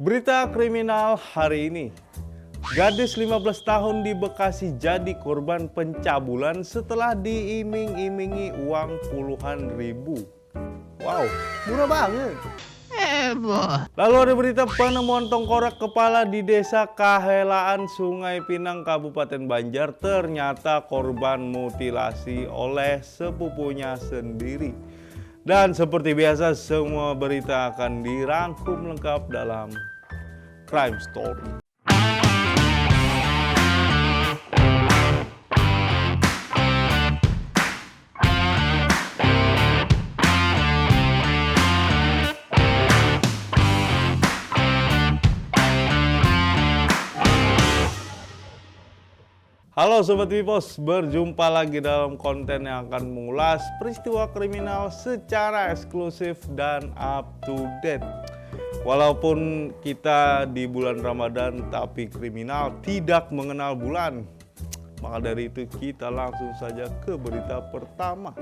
Berita kriminal hari ini. Gadis 15 tahun di Bekasi jadi korban pencabulan setelah diiming-imingi uang puluhan ribu. Wow, murah banget. Lalu ada berita penemuan tengkorak kepala di desa Kahelaan, Sungai Pinang, Kabupaten Banjar. Ternyata korban mutilasi oleh sepupunya sendiri. Dan seperti biasa, semua berita akan dirangkum lengkap dalam Crime Story. Halo Sobat Wipos, berjumpa lagi dalam konten yang akan mengulas peristiwa kriminal secara eksklusif dan up to date. Walaupun kita di bulan Ramadan, tapi kriminal tidak mengenal bulan. Maka dari itu kita langsung saja ke berita pertama.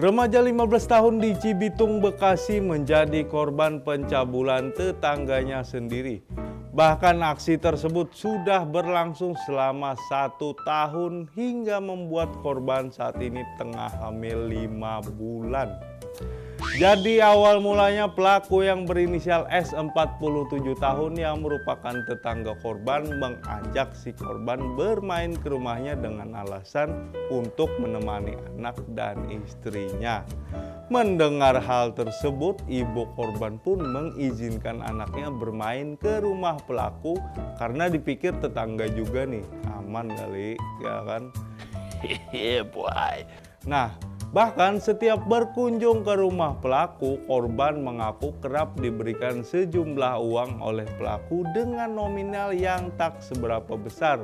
Remaja 15 tahun di Cibitung, Bekasi menjadi korban pencabulan tetangganya sendiri. Bahkan aksi tersebut sudah berlangsung selama 1 tahun hingga membuat korban saat ini tengah hamil 5 bulan. Jadi awal mulanya pelaku yang berinisial S 47 tahun yang merupakan tetangga korban mengajak si korban bermain ke rumahnya dengan alasan untuk menemani anak dan istrinya. Mendengar hal tersebut, ibu korban pun mengizinkan anaknya bermain ke rumah pelaku karena dipikir tetangga juga nih, aman kali, ya kan? Nah, bahkan setiap berkunjung ke rumah pelaku, korban mengaku kerap diberikan sejumlah uang oleh pelaku dengan nominal yang tak seberapa besar.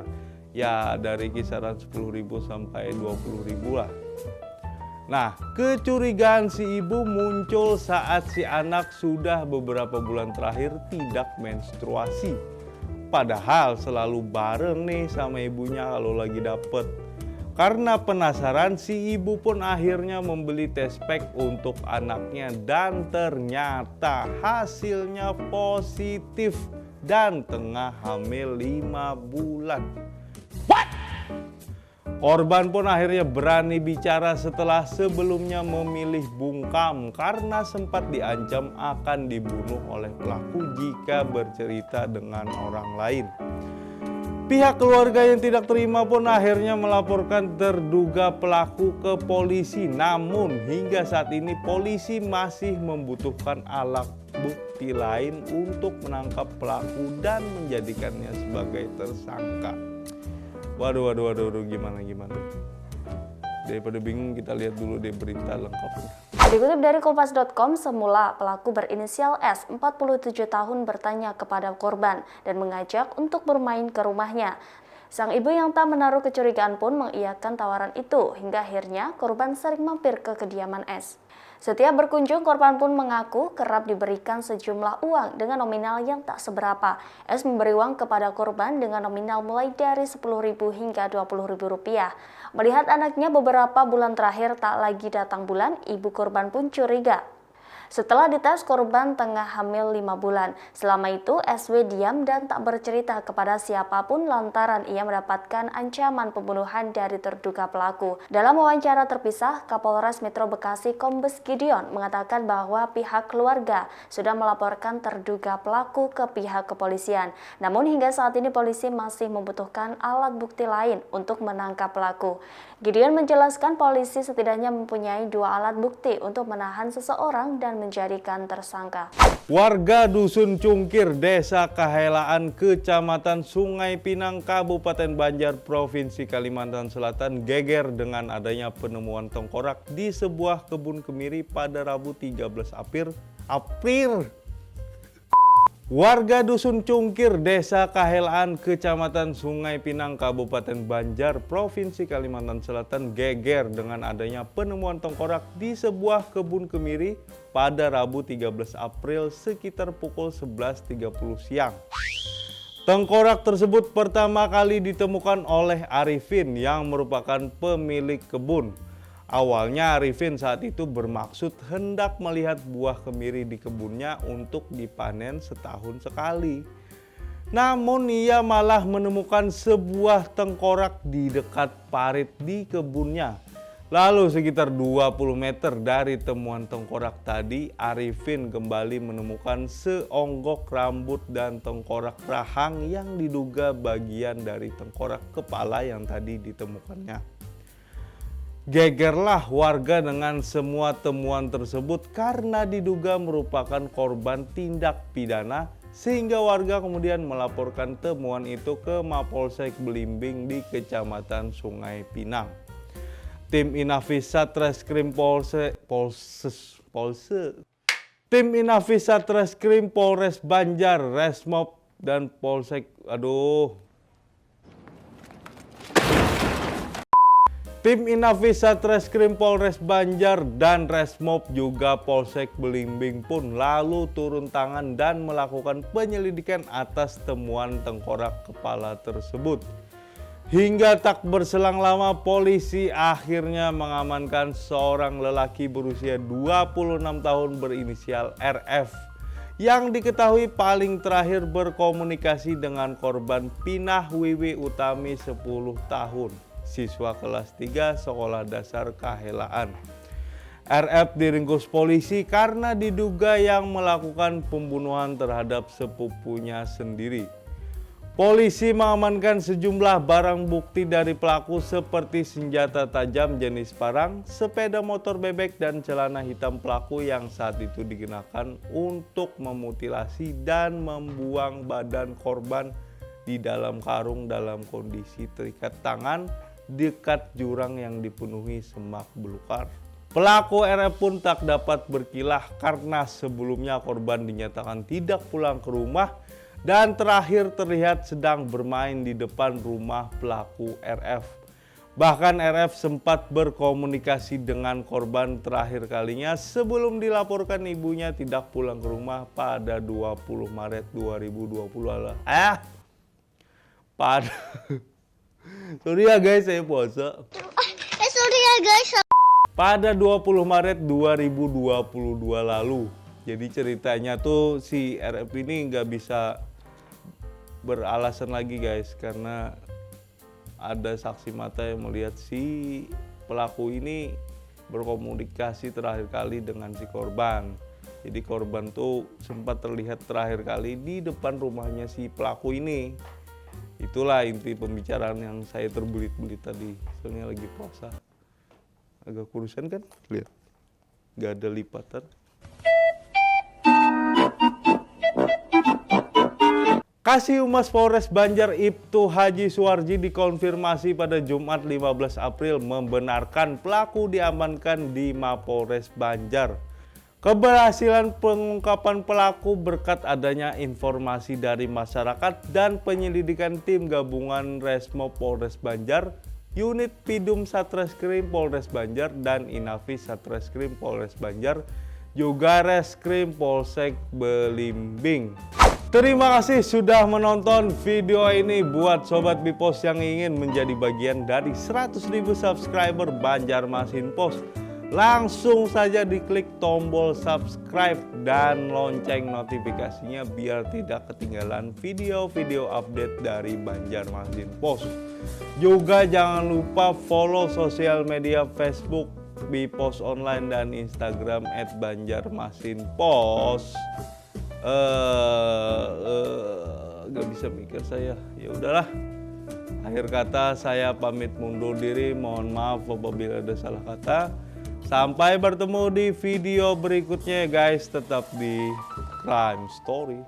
Ya, dari kisaran 10.000 sampai 20.000 lah. Nah, kecurigaan si ibu muncul saat si anak sudah beberapa bulan terakhir tidak menstruasi. Padahal selalu bareng nih sama ibunya kalau lagi dapet. Karena penasaran, si ibu pun akhirnya membeli test pack untuk anaknya dan ternyata hasilnya positif dan tengah hamil 5 bulan. Korban pun akhirnya berani bicara setelah sebelumnya memilih bungkam karena sempat diancam akan dibunuh oleh pelaku jika bercerita dengan orang lain. Pihak keluarga yang tidak terima pun akhirnya melaporkan terduga pelaku ke polisi. Namun hingga saat ini polisi masih membutuhkan alat bukti lain untuk menangkap pelaku dan menjadikannya sebagai tersangka. Waduh, gimana? Daripada bingung, kita lihat dulu deh berita lengkapnya. Dikutip dari Kompas.com, semula pelaku berinisial S, 47 tahun bertanya kepada korban dan mengajak untuk bermain ke rumahnya. Sang ibu yang tak menaruh kecurigaan pun mengiyakan tawaran itu, hingga akhirnya korban sering mampir ke kediaman S. Setiap berkunjung, korban pun mengaku kerap diberikan sejumlah uang dengan nominal yang tak seberapa. S memberi uang kepada korban dengan nominal mulai dari 10.000 hingga 20.000 rupiah. Melihat anaknya beberapa bulan terakhir tak lagi datang bulan, ibu korban pun curiga. Setelah dites, korban tengah hamil 5 bulan. Selama itu, SW diam dan tak bercerita kepada siapapun lantaran ia mendapatkan ancaman pembunuhan dari terduga pelaku. Dalam wawancara terpisah, Kapolres Metro Bekasi Kombes Gideon mengatakan bahwa pihak keluarga sudah melaporkan terduga pelaku ke pihak kepolisian. Namun hingga saat ini polisi masih membutuhkan alat bukti lain untuk menangkap pelaku. Gideon menjelaskan polisi setidaknya mempunyai 2 alat bukti untuk menahan seseorang dan menjadikan tersangka. Warga Dusun Cungkir, Desa Kahelaan, Kecamatan Sungai Pinang, Kabupaten Banjar, Provinsi Kalimantan Selatan geger dengan adanya penemuan tengkorak di sebuah kebun kemiri pada Rabu 13 April. Warga Dusun Cungkir, Desa Kahelaan, Kecamatan Sungai Pinang, Kabupaten Banjar, Provinsi Kalimantan Selatan geger dengan adanya penemuan tengkorak di sebuah kebun kemiri pada Rabu 13 April sekitar pukul 11.30 siang. Tengkorak tersebut pertama kali ditemukan oleh Arifin yang merupakan pemilik kebun. Awalnya Arifin saat itu bermaksud hendak melihat buah kemiri di kebunnya untuk dipanen setahun sekali. Namun ia malah menemukan sebuah tengkorak di dekat parit di kebunnya. Lalu sekitar 20 meter dari temuan tengkorak tadi, Arifin kembali menemukan seonggok rambut dan tengkorak rahang yang diduga bagian dari tengkorak kepala yang tadi ditemukannya. Gegerlah warga dengan semua temuan tersebut karena diduga merupakan korban tindak pidana, sehingga warga kemudian melaporkan temuan itu ke Mapolsek Belimbing di Kecamatan Sungai Pinang. Tim Inafis Satreskrim Polres Banjar, Resmob dan Polsek Tim Inafis Satreskrim Polres Banjar dan Resmob juga Polsek Belimbing pun lalu turun tangan dan melakukan penyelidikan atas temuan tengkorak kepala tersebut. Hingga tak berselang lama, polisi akhirnya mengamankan seorang lelaki berusia 26 tahun berinisial RF yang diketahui paling terakhir berkomunikasi dengan korban Pinah Wiwi Utami 10 tahun, siswa kelas 3 Sekolah Dasar Kahelaan. RF diringkus polisi karena diduga yang melakukan pembunuhan terhadap sepupunya sendiri. Polisi mengamankan sejumlah barang bukti dari pelaku seperti senjata tajam jenis parang, sepeda motor bebek, dan celana hitam pelaku yang saat itu digunakan untuk memutilasi dan membuang badan korban di dalam karung dalam kondisi terikat tangan dekat jurang yang dipenuhi semak belukar. Pelaku RF pun tak dapat berkilah karena sebelumnya korban dinyatakan tidak pulang ke rumah dan terakhir terlihat sedang bermain di depan rumah pelaku RF. Bahkan RF sempat berkomunikasi dengan korban terakhir kalinya sebelum dilaporkan ibunya tidak pulang ke rumah pada 20 Maret 2020 lalu. Sorry ya guys, saya puasa. Sorry ya guys. Pada 20 Maret 2022 lalu. Jadi ceritanya tuh si RF ini nggak bisa beralasan lagi guys, karena ada saksi mata yang melihat si pelaku ini berkomunikasi terakhir kali dengan si korban. Jadi korban tuh sempat terlihat terakhir kali di depan rumahnya si pelaku ini. Itulah inti pembicaraan yang saya terbelit-belit tadi. Soalnya lagi puasa, agak kurusan kan, lihat nggak ada lipatan. Kasih Humas Polres Banjar Ibtu Haji Suwarji dikonfirmasi pada Jumat 15 April membenarkan pelaku diamankan di Mapolres Banjar. Keberhasilan pengungkapan pelaku berkat adanya informasi dari masyarakat dan penyelidikan tim gabungan Resmob Polres Banjar, Unit Pidum Satreskrim Polres Banjar dan Inafis Satreskrim Polres Banjar, juga Reskrim Polsek Belimbing. Terima kasih sudah menonton video ini. Buat Sobat Bipos yang ingin menjadi bagian dari 100.000 subscriber Banjarmasin Pos, langsung saja diklik tombol subscribe dan lonceng notifikasinya biar tidak ketinggalan video-video update dari Banjarmasin Pos. Juga jangan lupa follow sosial media Facebook Bipos Online dan Instagram @banjarmasinpos. Gak bisa mikir saya. Ya udahlah. Akhir kata saya pamit mundur diri. Mohon maaf apabila ada salah kata. Sampai bertemu di video berikutnya guys. Tetap di Crime Story.